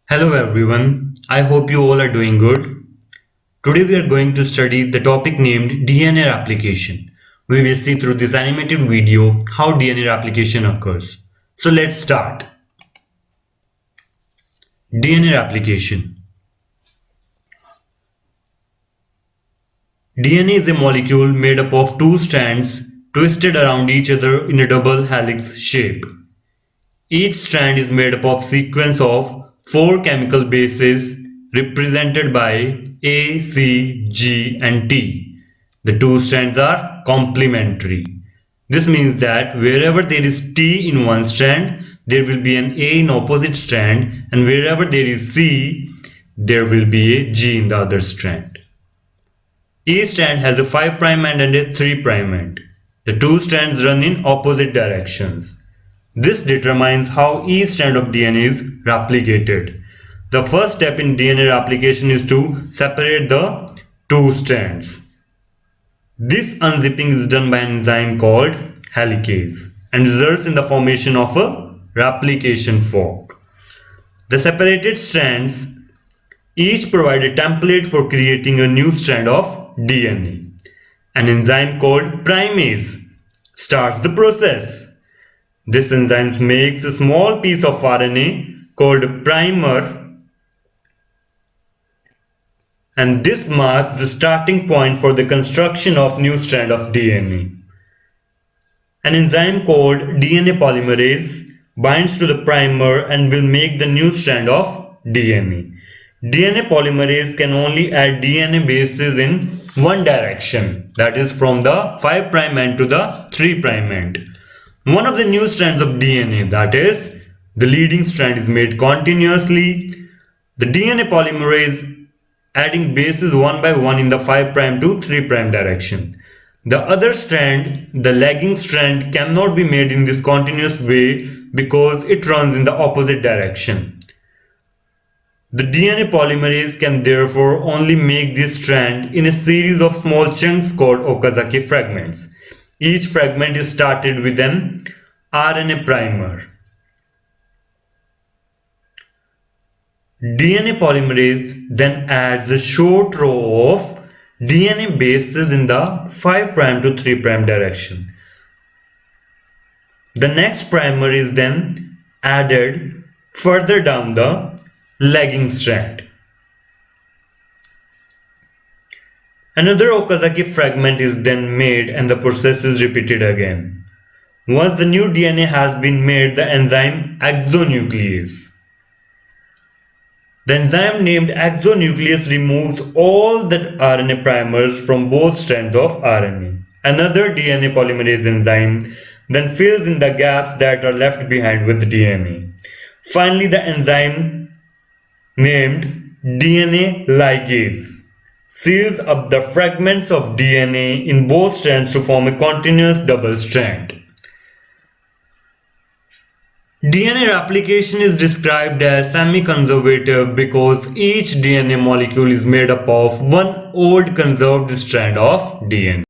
Hello everyone, I hope you all are doing good. Today we are going to study the topic named DNA replication. We will see through this animated video how DNA replication occurs. So let's start. DNA replication. DNA is a molecule made up of two strands twisted around each other in a double helix shape. Each strand is made up of a sequence of four chemical bases represented by A, C, G and T. The two strands are complementary. This means that wherever there is T in one strand, there will be an A in opposite strand, and wherever there is C, there will be a G in the other strand. Each strand has a 5' end and a 3' end. The two strands run in opposite directions. This determines how each strand of DNA is replicated. The first step in DNA replication is to separate the two strands. This unzipping is done by an enzyme called helicase and results in the formation of a replication fork. The separated strands each provide a template for creating a new strand of DNA. An enzyme called primase starts the process. This enzyme makes a small piece of RNA called primer, and this marks the starting point for the construction of new strand of DNA. An enzyme called DNA polymerase binds to the primer and will make the new strand of DNA. DNA polymerase can only add DNA bases in one direction, that is from the 5' end to the 3' end. One of the new strands of DNA, that is, the leading strand, is made continuously. The DNA polymerase adding bases one by one in the 5' to 3' direction. The other strand, the lagging strand, cannot be made in this continuous way because it runs in the opposite direction. The DNA polymerase can therefore only make this strand in a series of small chunks called Okazaki fragments. Each fragment is started with an RNA primer. DNA polymerase then adds a short row of DNA bases in the 5' to 3' direction. The next primer is then added further down the lagging strand. Another Okazaki fragment is then made and the process is repeated again. Once the new DNA has been made, the enzyme exonuclease. The enzyme named exonuclease removes all the RNA primers from both strands of RNA. Another DNA polymerase enzyme then fills in the gaps that are left behind with DNA. Finally, the enzyme named DNA ligase seals up the fragments of DNA in both strands to form a continuous double strand. DNA replication is described as semi-conservative because each DNA molecule is made up of one old conserved strand of DNA.